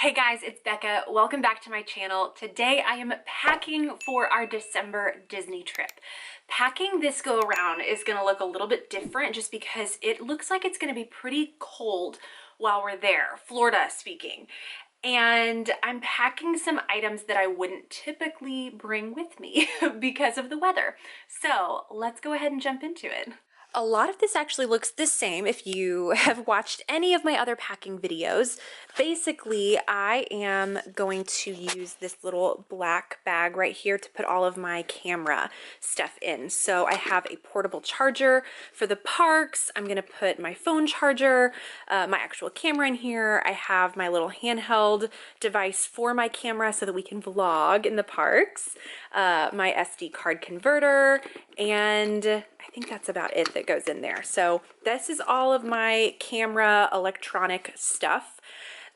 Hey guys, it's Becca. Welcome back to my channel. Today I am packing for our December Disney trip. Packing this go around is going to look a little bit different just because it looks like it's going to be pretty cold while we're there, Florida speaking. And I'm packing some items that I wouldn't typically bring with me because of the weather. So let's go ahead and jump into it. A lot of this actually looks the same if you have watched any of my other packing videos. Basically, I am going to use this little black bag right here to put all of my camera stuff in. So I have a portable charger for the parks. I'm going to put my phone charger, my actual camera in here. I have my little handheld device for my camera so that we can vlog in the parks, my SD card converter, and I think that's about it that goes in there. So this is all of my camera electronic stuff.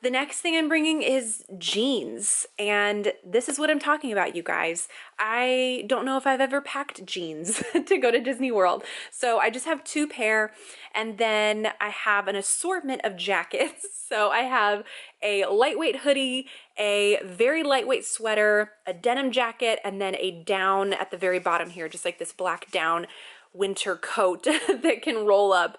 The next thing I'm bringing is jeans, and this is what I'm talking about, you guys. I don't know if I've ever packed jeans to go to Disney World. So I just have 2 pair, and then I have an assortment of jackets. So I have a lightweight hoodie, a very lightweight sweater, a denim jacket, and then a down at the very bottom here, just like this black down winter coat that can roll up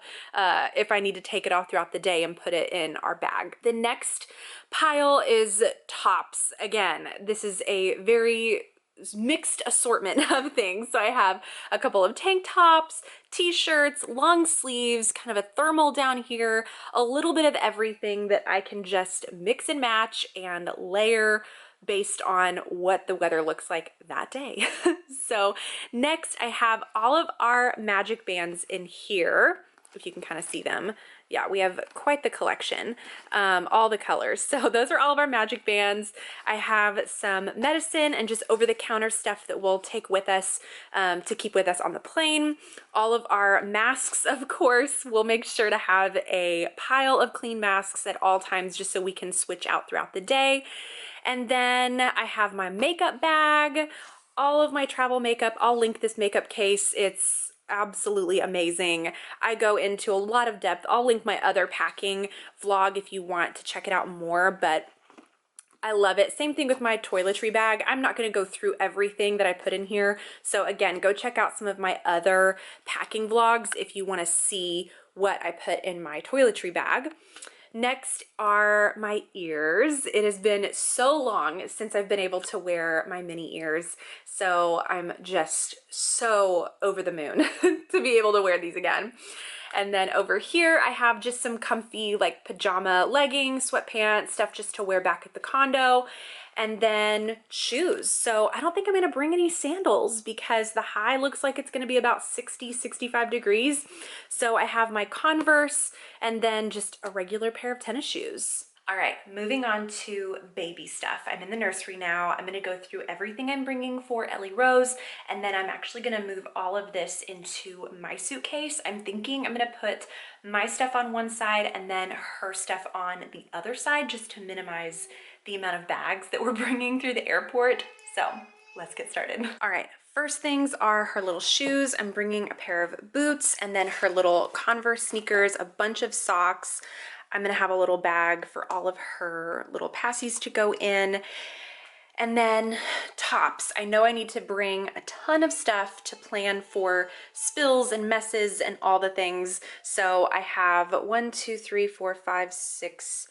if I need to take it off throughout the day and put it in our bag. The next pile is tops. Again, this is a very mixed assortment of things. So I have a couple of tank tops, t-shirts, long sleeves, kind of a thermal down here, a little bit of everything that I can just mix and match and layer based on what the weather looks like that day. So next I have all of our magic bands in here, if you can kind of see them. Yeah, we have quite the collection, all the colors. So those are all of our magic bands. I have some medicine and just over-the-counter stuff that we'll take with us to keep with us on the plane. All of our masks, of course, we'll make sure to have a pile of clean masks at all times just so we can switch out throughout the day. And then I have my makeup bag, all of my travel makeup. I'll link this makeup case. It's absolutely amazing. I go into a lot of depth. I'll link my other packing vlog if you want to check it out more, but I love it. Same thing with my toiletry bag. I'm not going to go through everything that I put in here. So again, go check out some of my other packing vlogs if you want to see what I put in my toiletry bag. Next are my ears. It has been so long since I've been able to wear my mini ears, so I'm just so over the moon to be able to wear these again. And then over here, I have just some comfy like pajama leggings, sweatpants, stuff just to wear back at the condo. And then shoes. So I don't think I'm going to bring any sandals because the high looks like it's going to be about 60-65 degrees. So I have my Converse and then just a regular pair of tennis shoes. All right, moving on to baby stuff. I'm in the nursery now. I'm going to go through everything I'm bringing for Ellie Rose, and then I'm actually going to move all of this into my suitcase. I'm thinking I'm going to put my stuff on one side and then her stuff on the other side just to minimize the amount of bags that we're bringing through the airport. So let's get started. All right, first things are her little shoes. I'm bringing a pair of boots and then her little Converse sneakers, a bunch of socks. I'm gonna have a little bag for all of her little passies to go in. And then tops. I know I need to bring a ton of stuff to plan for spills and messes and all the things. So I have 1, 2, 3, 4, 5, 6.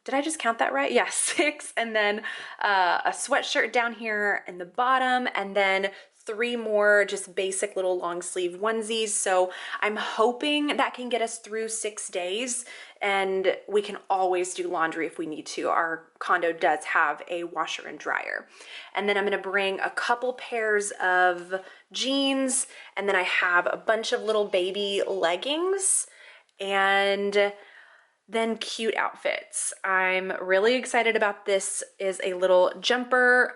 Did I just count that right? Yeah, 6. And then a sweatshirt down here in the bottom, and then 3 more just basic little long sleeve onesies. So I'm hoping that can get us through 6 days, and we can always do laundry if we need to. Our condo does have a washer and dryer. And then I'm gonna bring a couple pairs of jeans, and then I have a bunch of little baby leggings and then cute outfits. I'm really excited about this. Is a little jumper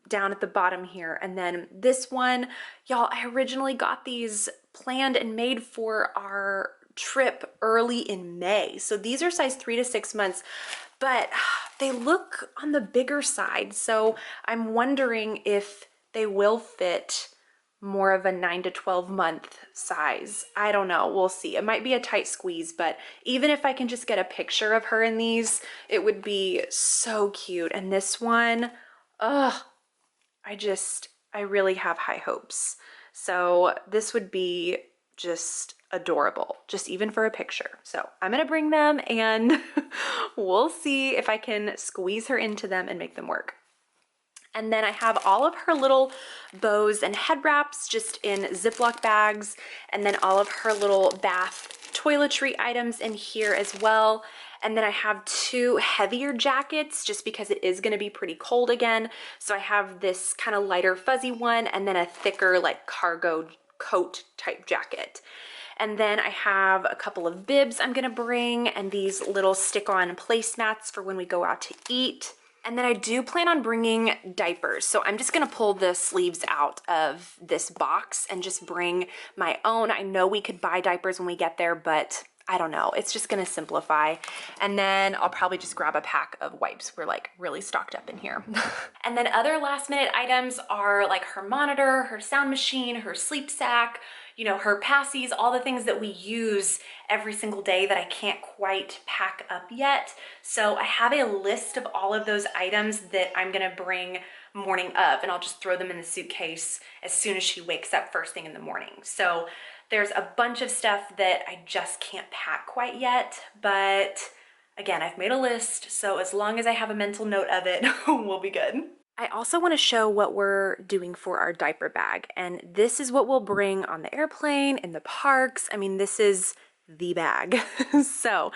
down at the bottom here. And then this one, y'all, I originally got these planned and made for our trip early in May. So these are size 3 to 6 months, but they look on the bigger side. So I'm wondering if they will fit more of a 9 to 12 month size. I don't know, we'll see. It might be a tight squeeze, but even if I can just get a picture of her in these, it would be so cute. And this one, ugh, I really have high hopes. So this would be just adorable, just even for a picture. So I'm gonna bring them and we'll see if I can squeeze her into them and make them work. And then I have all of her little bows and head wraps just in Ziploc bags, and then all of her little bath toiletry items in here as well. And then I have two heavier jackets just because it is going to be pretty cold again. So I have this kind of lighter fuzzy one and then a thicker like cargo coat type jacket. And then I have a couple of bibs I'm going to bring and these little stick-on placemats for when we go out to eat. And then I do plan on bringing diapers. So I'm just gonna pull the sleeves out of this box and just bring my own. I know we could buy diapers when we get there, but I don't know. It's just gonna simplify. And then I'll probably just grab a pack of wipes. We're like really stocked up in here. And then other last minute items are like her monitor, her sound machine, her sleep sack, you know, her passies, all the things that we use every single day that I can't quite pack up yet. So I have a list of all of those items that I'm gonna bring morning of, and I'll just throw them in the suitcase as soon as she wakes up first thing in the morning. So there's a bunch of stuff that I just can't pack quite yet, but again, I've made a list, so as long as I have a mental note of it, we'll be good. I also want to show what we're doing for our diaper bag, and this is what we'll bring on the airplane, in the parks. I mean, this is the bag. So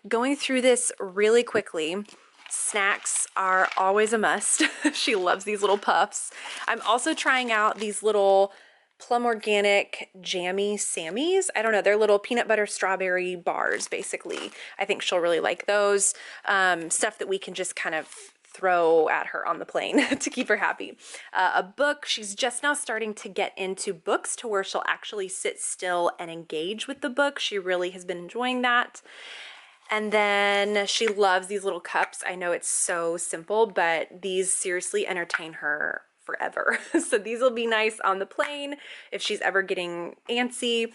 going through this really quickly, snacks are always a must. She loves these little puffs. I'm also trying out these little Plum Organic Jammy Sammies. I don't know, they're little peanut butter strawberry bars, basically. I think she'll really like those. Stuff that we can just kind of throw at her on the plane to keep her happy. A book, she's just now starting to get into books to where she'll actually sit still and engage with the book. She really has been enjoying that. And then she loves these little cups. I know it's so simple, but these seriously entertain her forever. So these will be nice on the plane if she's ever getting antsy.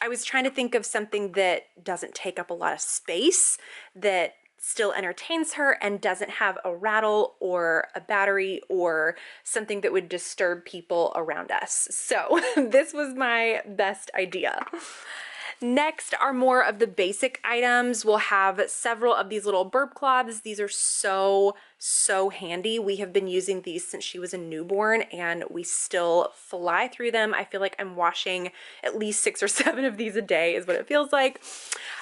I was trying to think of something that doesn't take up a lot of space, that still entertains her and doesn't have a rattle or a battery or something that would disturb people around us. So this was my best idea. Next are more of the basic items. We'll have several of these little burp cloths. These are so handy. We have been using these since she was a newborn and we still fly through them. I feel like I'm washing at least 6 or 7 of these a day is what it feels like.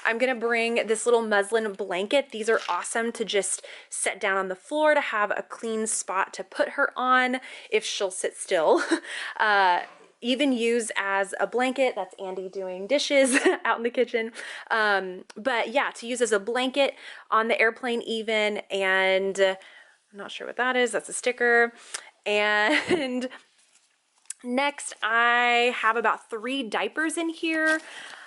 I'm gonna bring this little muslin blanket. These are awesome to just set down on the floor to have a clean spot to put her on if she'll sit still. Even use as a blanket. That's Andy doing dishes out in the kitchen. But yeah, to use as a blanket on the airplane even, and I'm not sure what that is. That's a sticker. And next I have about 3 diapers in here.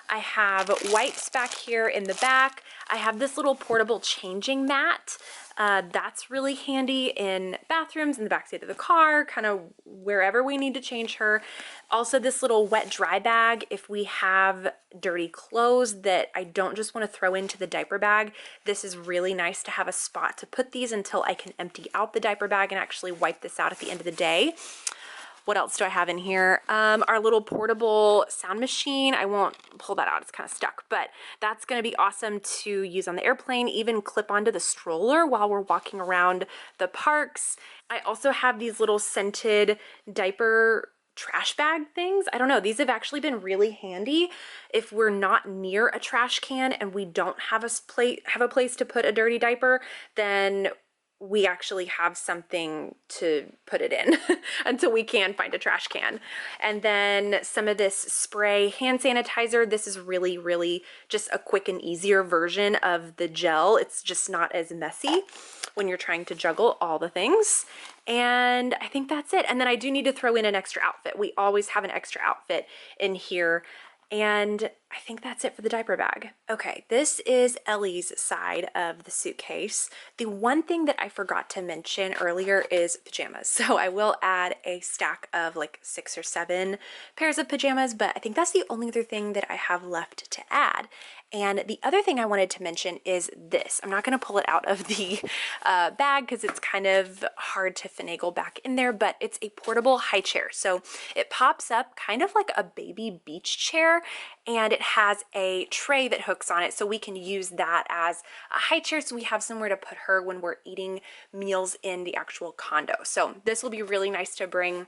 I have wipes back here in the back. I have this little portable changing mat. That's really handy in bathrooms, in the backseat of the car, kind of wherever we need to change her. Also this little wet dry bag if we have dirty clothes that I don't just want to throw into the diaper bag. This is really nice to have a spot to put these until I can empty out the diaper bag and actually wipe this out at the end of the day. What else do I have in here? Our little portable sound machine. I won't pull that out, it's kind of stuck, but that's gonna be awesome to use on the airplane, even clip onto the stroller while we're walking around the parks. I also have these little scented diaper trash bag things. I don't know, these have actually been really handy if we're not near a trash can and we don't have a place to put a dirty diaper, then we actually have something to put it in until we can find a trash can. And then some of this spray hand sanitizer. This is really just a quick and easier version of the gel. It's just not as messy when you're trying to juggle all the things. And I think that's it. And then I do need to throw in an extra outfit. We always have an extra outfit in here. And I think that's it for the diaper bag. Okay, this is Ellie's side of the suitcase. The one thing that I forgot to mention earlier is pajamas. So I will add a stack of like 6 or 7 pairs of pajamas, but I think that's the only other thing that I have left to add. And the other thing I wanted to mention is this. I'm not going to pull it out of the bag because it's kind of hard to finagle back in there, but it's a portable high chair. So it pops up kind of like a baby beach chair, and it has a tray that hooks on it, so we can use that as a high chair so we have somewhere to put her when we're eating meals in the actual condo. So this will be really nice to bring.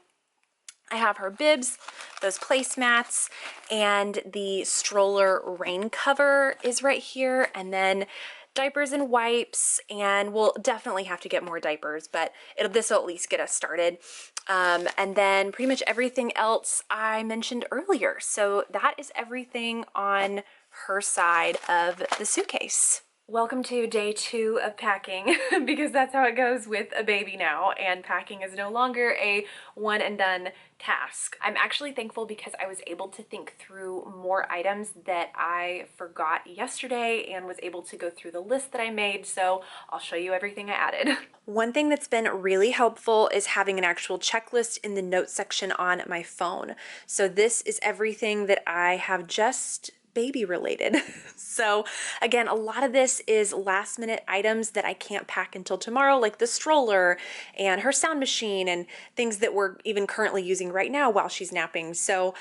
I have her bibs, those placemats, and the stroller rain cover is right here, and then diapers and wipes, and we'll definitely have to get more diapers, but this will at least get us started. And then pretty much everything else I mentioned earlier. So that is everything on her side of the suitcase. Welcome to day 2 of packing because that's how it goes with a baby now, and packing is no longer a one and done task. I'm actually thankful because I was able to think through more items that I forgot yesterday and was able to go through the list that I made, so I'll show you everything I added. One thing that's been really helpful is having an actual checklist in the notes section on my phone. So this is everything that I have just baby related. So again, a lot of this is last minute items that I can't pack until tomorrow, like the stroller and her sound machine and things that we're even currently using right now while she's napping. So,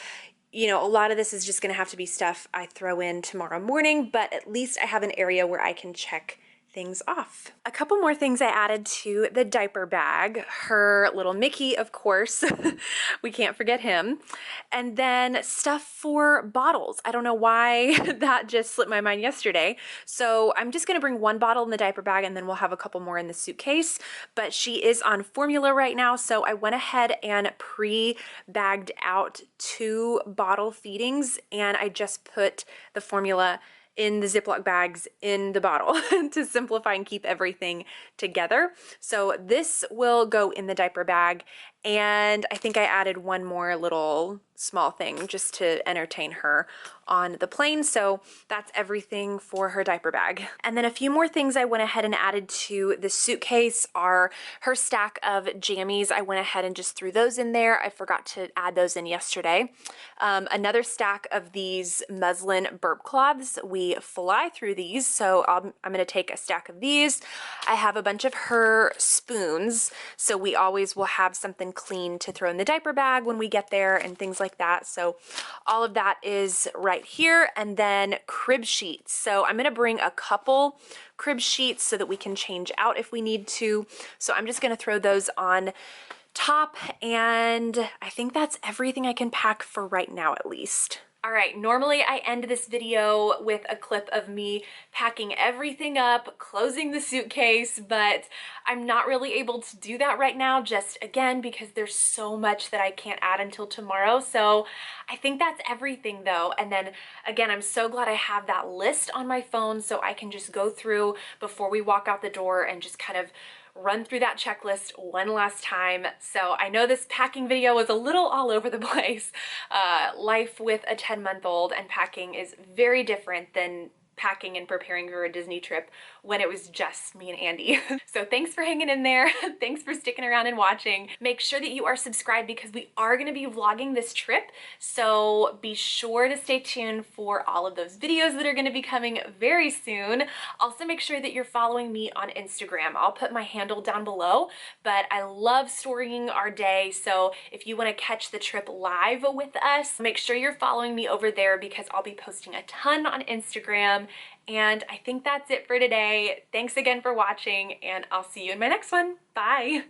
you know, a lot of this is just going to have to be stuff I throw in tomorrow morning, but at least I have an area where I can check things off. A couple more things I added to the diaper bag. Her little Mickey, of course. We can't forget him. And then stuff for bottles. I don't know why that just slipped my mind yesterday. So I'm just gonna bring one bottle in the diaper bag and then we'll have a couple more in the suitcase. But she is on formula right now, so I went ahead and pre-bagged out 2 bottle feedings, and I just put the formula in the Ziploc bags in the bottle to simplify and keep everything together. So this will go in the diaper bag, and I think I added one more little small thing just to entertain her on the plane. So that's everything for her diaper bag. And then a few more things I went ahead and added to the suitcase are her stack of jammies. I went ahead and just threw those in there. I forgot to add those in yesterday. Another stack of these muslin burp cloths. We fly through these, so I'm gonna take a stack of these. I have a bunch of her spoons, so we always will have something clean to throw in the diaper bag when we get there and things like that. So all of that is right here. And then crib sheets. So I'm gonna bring a couple crib sheets so that we can change out if we need to. So I'm just gonna throw those on top, and I think that's everything I can pack for right now at least. All right, normally I end this video with a clip of me packing everything up, closing the suitcase, but I'm not really able to do that right now, just again, because there's so much that I can't add until tomorrow. So I think that's everything though. And then again, I'm so glad I have that list on my phone so I can just go through before we walk out the door and just kind of run through that checklist one last time. So I know this packing video was a little all over the place. Life with a 10-month-old and packing is very different than packing and preparing for a Disney trip when it was just me and Andy. So thanks for hanging in there. Thanks for sticking around and watching. Make sure that you are subscribed because we are going to be vlogging this trip. So be sure to stay tuned for all of those videos that are going to be coming very soon. Also make sure that you're following me on Instagram. I'll put my handle down below, but I love storying our day. So if you want to catch the trip live with us, make sure you're following me over there because I'll be posting a ton on Instagram. And I think that's it for today. Thanks again for watching, and I'll see you in my next one. Bye.